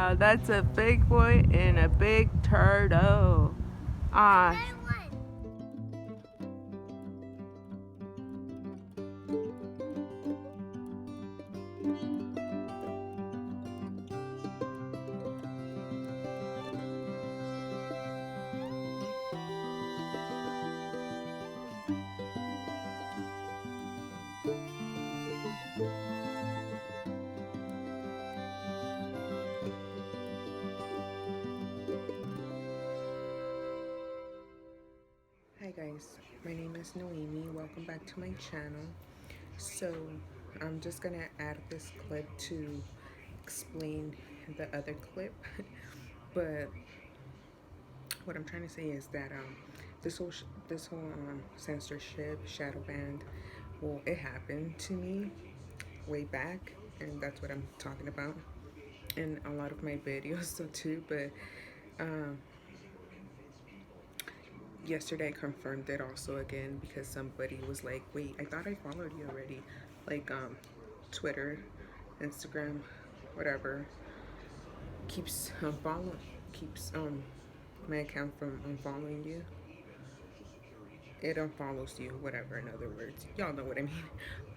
Wow, that's a big boy and a big turtle. Ah. Hi guys, my name is Noemi. Welcome back to my channel. So I'm just gonna add this clip to explain the other clip. But what I'm trying to say is that this whole censorship, shadow ban, well, it happened to me way back, and that's what I'm talking about in a lot of my videos so too. But um, yesterday I confirmed it also again because somebody was like, wait, I thought I followed you already. Like Twitter, Instagram, whatever, keeps keeps my account from unfollowing you. It unfollows you, whatever, in other words. Y'all know what I mean.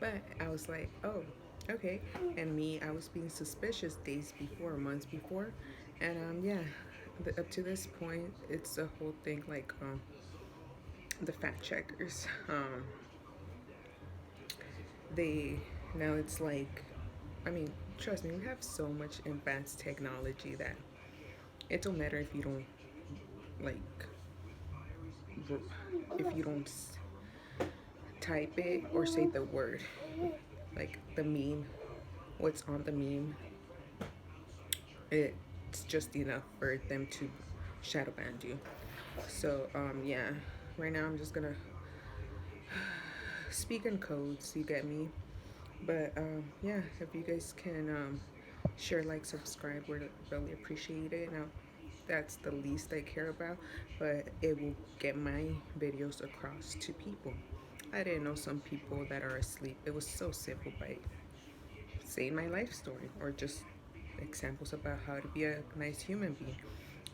But I was like, oh, okay. And me, I was being suspicious days before, months before. And yeah, up to this point, it's a whole thing like the fact checkers. They, now it's like, I mean, trust me, we have so much advanced technology that it don't matter if you don't, like, if you don't type it or say the word, like the meme, what's on the meme, it's just enough for them to shadow ban you. So yeah, right now I'm just gonna speak in codes, you get me. But yeah, if you guys can share, like, subscribe, we'd really appreciate it. Now that's the least I care about, but it will get my videos across to people. I didn't know some people that are asleep. It was so simple by saying my life story or just examples about how to be a nice human being.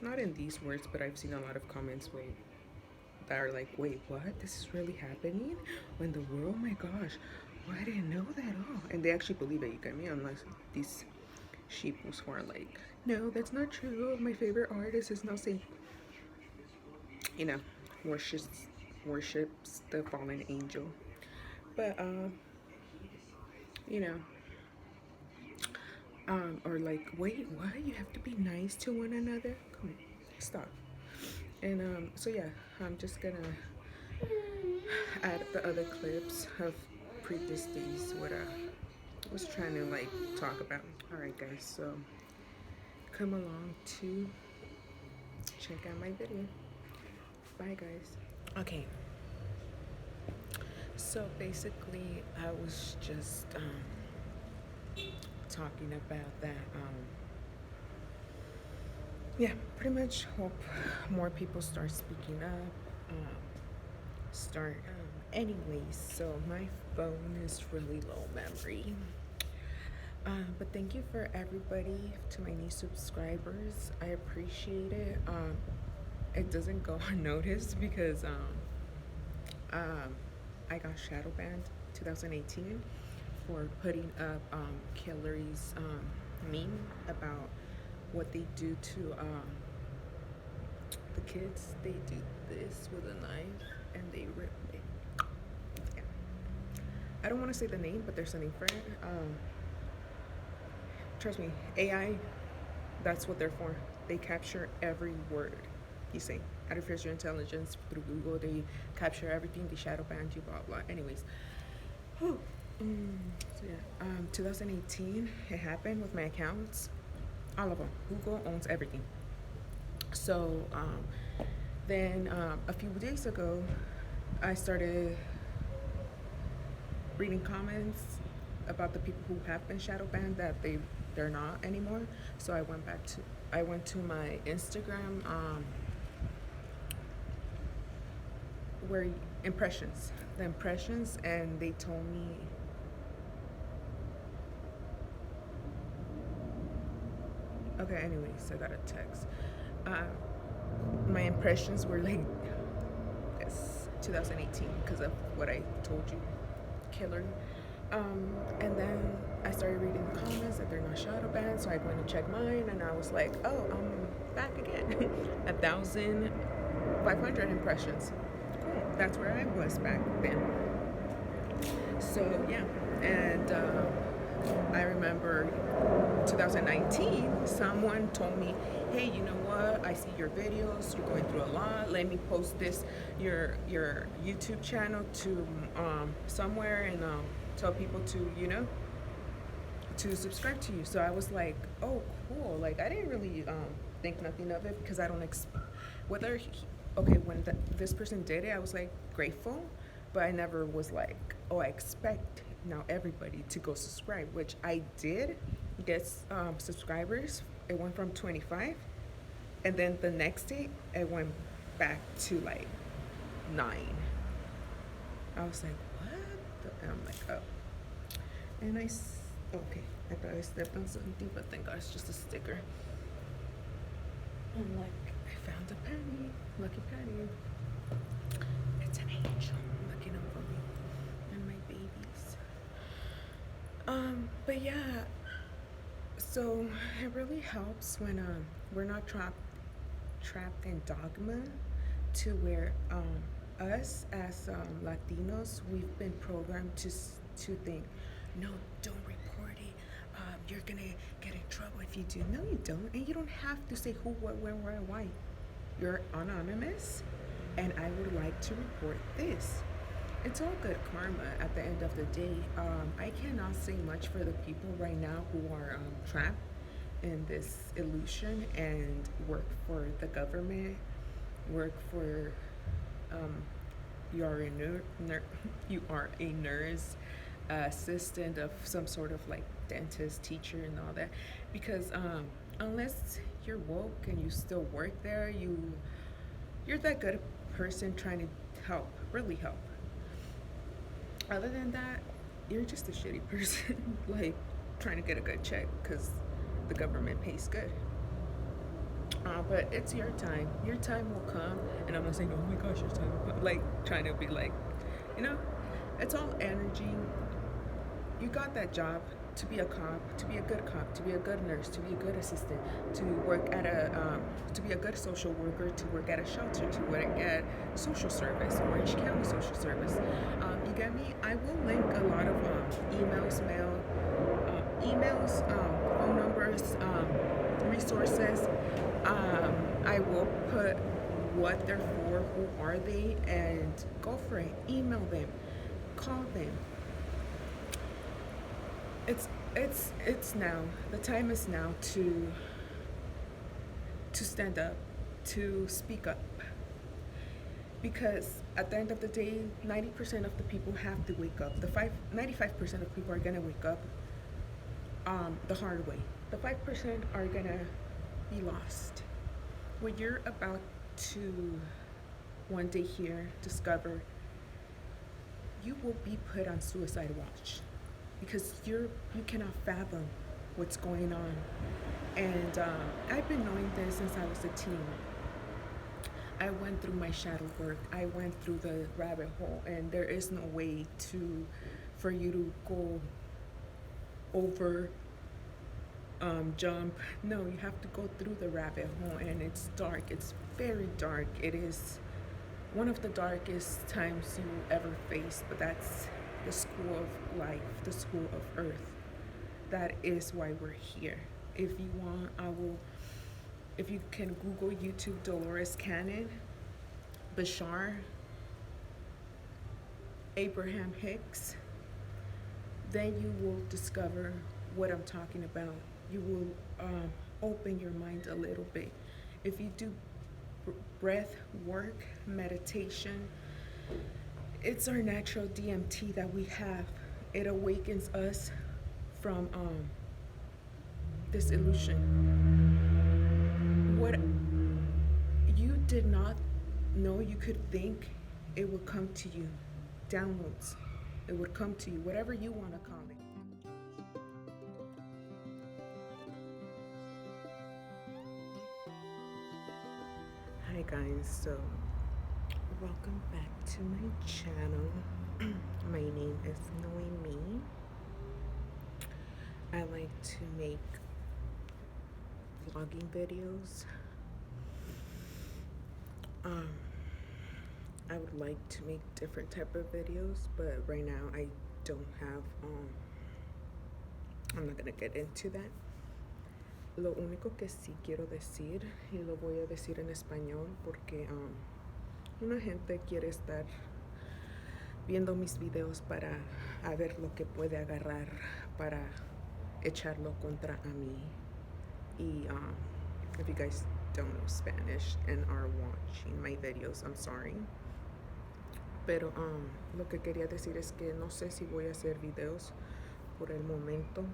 Not in these words, but I've seen a lot of comments that are like, wait, what? This is really happening in the world? Oh my gosh. Well, I didn't know that at all. And they actually believe it, you get me? Unless these sheeples who are like, no, that's not true. My favorite artist is not saying, you know, worships worships the fallen angel. But you know, or like, wait, what? You have to be nice to one another? Come on, stop. And so yeah, I'm just gonna add the other clips of previous days what I was trying to like talk about. All right, guys, so come along to check out my video. Bye, guys. Okay, so basically I was just talking about that yeah, pretty much hope more people start speaking up, anyways. So my phone is really low memory, but thank you for everybody, to my new subscribers. I appreciate it. It doesn't go unnoticed because I got shadow banned 2018 for putting up Hillary's meme about what they do to the kids. They do this with a knife and they rip it. Yeah. I don't want to say the name, but there's a name for it. Trust me, AI, that's what they're for. They capture every word you say. Artificial intelligence through Google, they capture everything. They shadow ban you, blah blah. Anyways, so yeah, 2018, it happened with my accounts, all of them. Google owns everything. So then a few days ago, I started reading comments about the people who have been shadow banned that they're not anymore. So I went to my Instagram where the impressions, and they told me Okay, anyways, I got a text. Um, my impressions were like, yes, 2018 because of what I told you, killer. And then I started reading the comments that they're not shadow banned, so I went to check mine, and I was like, oh, I'm back again. 1,500 impressions. Cool. That's where I was back then. So yeah, and I remember 2019, someone told me, hey, you know what, I see your videos, you're going through a lot, let me post this, your YouTube channel to somewhere, and tell people to, to subscribe to you. So I was like, oh, cool. Like, I didn't really think nothing of it, because I don't whether okay, when this person did it, I was like grateful, but I never was like, oh, I expect now everybody to go subscribe, which I did get subscribers. It went from 25, and then the next day it went back to like 9. I was like, what? And I'm like, oh. And okay, I thought I stepped on something, but thank God it's just a sticker. I'm like, I found a penny, lucky penny. It's an angel looking over me and my babies. But yeah, so it really helps when we're not trapped in dogma, to where us as Latinos, we've been programmed to think, no, don't report it. You're gonna get in trouble if you do. No, you don't, and you don't have to say who, what, where, why. You're anonymous, and I would like to report this. It's all good karma at the end of the day. I cannot say much for the people right now who are trapped in this illusion and work for the government, work for you are a nurse, assistant of some sort of like dentist, teacher, and all that. Because unless you're woke and you still work there, you're that good person trying to help, really help. Other than that, you're just a shitty person, like trying to get a good check because the government pays good. But it's your time. Your time will come, and I'm not saying, oh my gosh, your time will come. Like trying to be like, you know, it's all energy. You got that job to be a cop, to be a good cop, to be a good nurse, to be a good assistant, to work at to be a good social worker, to work at a shelter, to work at social service, Orange County social service. You get me? I will link a lot of emails, phone numbers, resources. I will put what they're for, who are they, and go for it. Email them, call them. It's now. The time is now to stand up, to speak up. Because at the end of the day, 90% of the people have to wake up. 95% of people are gonna wake up the hard way. The 5% are gonna be lost. What you're about to one day here discover, you will be put on suicide watch, because you cannot fathom what's going on. And I've been knowing this since I was a teen. I went through my shadow work. I went through the rabbit hole, and there is no way for you to go over, jump. No, you have to go through the rabbit hole, and it's dark. It's very dark. It is one of the darkest times you ever face, but that's the school of life, the school of earth. That is why we're here. If you want, if you can Google YouTube Dolores Cannon, Bashar, Abraham Hicks, then you will discover what I'm talking about. You will open your mind a little bit. If you do breath work, meditation, it's our natural DMT that we have. It awakens us from this illusion. What you did not know you could think, it will come to you. Downloads. It would come to you, whatever you want to call it. Hi guys, so welcome back to my channel. My name is Noemi. I like to make vlogging videos. I would like to make different type of videos, but right now I don't have I'm not gonna get into that. Lo único que sí quiero decir, y lo voy a decir en español porque una gente quiere estar viendo mis videos para a ver lo que puede agarrar para echarlo contra a mí. Y if you guys don't know Spanish and are watching my videos, I'm sorry. Pero lo que quería decir es que no sé si voy a hacer videos por el momento.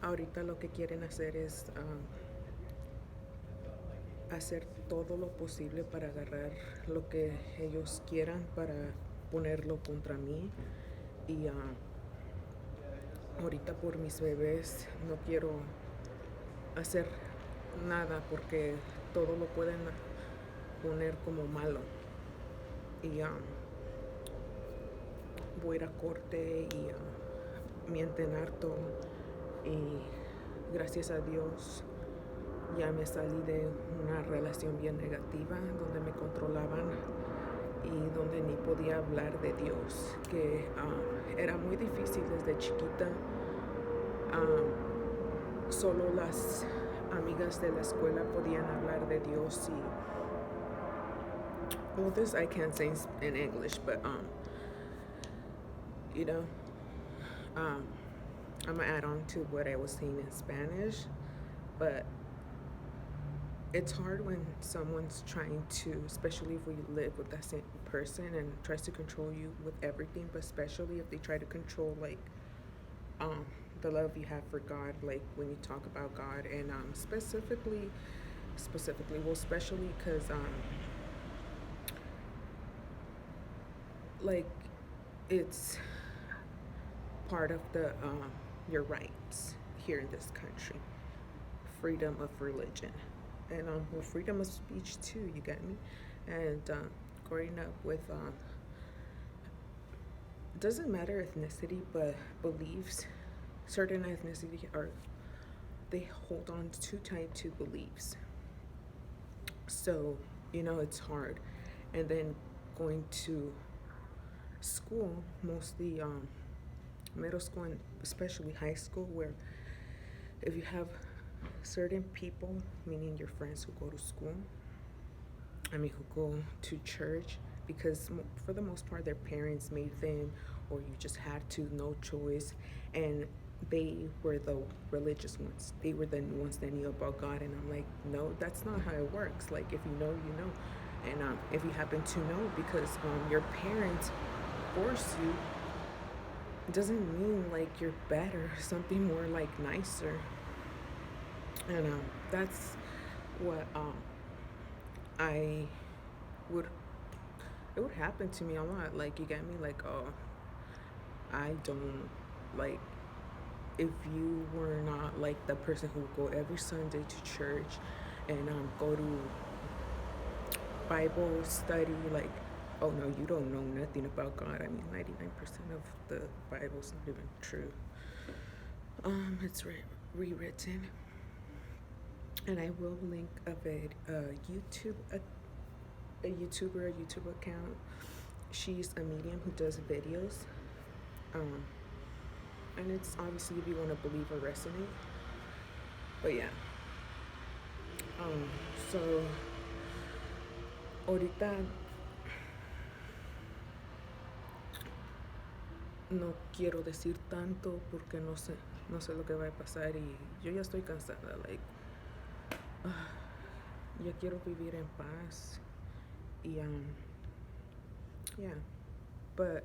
Ahorita lo que quieren hacer es hacer todo lo posible para agarrar lo que ellos quieran para ponerlo contra mí. Y ahorita por mis bebés no quiero hacer nada porque todo lo pueden poner como malo. Y voy a ir a corte y mienten harto. Y gracias a Dios ya me salí de una relación bien negativa donde me controlaban y donde ni podía hablar de Dios, que era muy difícil desde chiquita. Solo las amigas de la escuela podían hablar de Dios y well, this I can't say in English, but you know, I'm gonna add on to what I was saying in Spanish, but it's hard when someone's trying to, especially if we live with that same person and tries to control you with everything, but especially if they try to control like the love you have for God, like when you talk about God, and specifically, well, especially because like it's part of the your rights here in this country, freedom of religion, and well, freedom of speech too. You get me? And growing up with doesn't matter ethnicity, but beliefs. Certain ethnicity are they hold on too tight to beliefs. So you know it's hard, and then going to school, mostly middle school and especially high school, where if you have certain people, meaning your friends who go to school, who go to church, because for the most part their parents made them, or you just had to, no choice, and they were the religious ones. They were the ones that knew about God, and I'm like, no, that's not how it works. Like if you know, you know, and if you happen to know because your parents force you, doesn't mean like you're better, something more like nicer. And that's what I would it would happen to me a lot. Like you get me, like, oh, I don't like if you were not like the person who would go every Sunday to church and go to Bible study, like, oh no, you don't know nothing about God. I mean, 99% of the Bible's not even true. It's rewritten, and I will link a YouTube account. She's a medium who does videos, and it's obviously if you want to believe or resonate. But yeah, so ahorita no quiero decir tanto porque no sé lo que va a pasar y yo ya estoy cansada, like ya quiero vivir en paz y yeah, but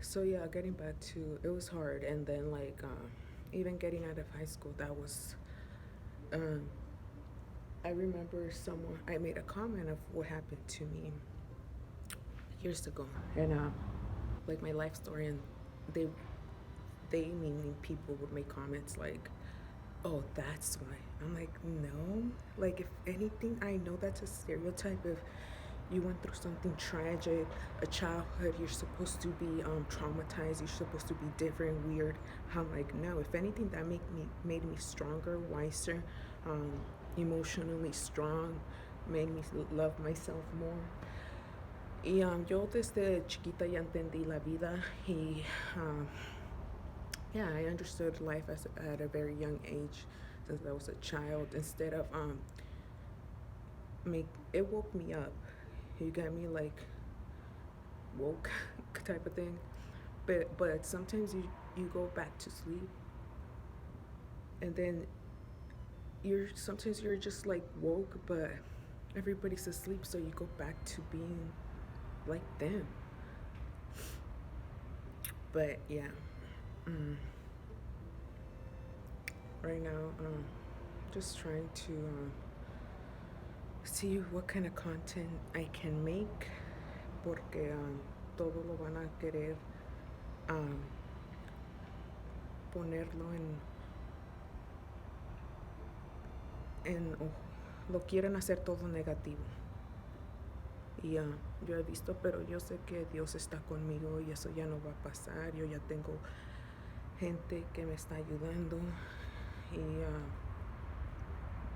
so yeah, getting back to, it was hard, and then like even getting out of high school, that was I remember I made a comment of what happened to me years ago, and like my life story, and they meaning people would make comments like, oh, that's why. I'm like, no. Like, if anything, I know that's a stereotype. If you went through something tragic, a childhood, you're supposed to be traumatized. You're supposed to be different, weird. I'm like, no. If anything, that made me stronger, wiser, um, emotionally strong, made me love myself more. Y yo desde chiquita ya entendí la vida y um, yeah, I understood life at a very young age since I was a child. Instead of make it woke me up. You got me like woke type of thing. But sometimes you go back to sleep and then you're just like woke, but everybody's asleep, so you go back to being like them. But yeah, mm, right now, just trying to see what kind of content I can make, porque todo lo van a querer um, ponerlo lo quieren hacer todo negativo. Y yo he visto, pero yo sé que Dios está conmigo y eso ya no va a pasar. Yo ya tengo gente que me está ayudando y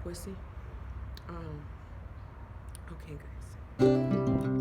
pues sí. Okay, guys.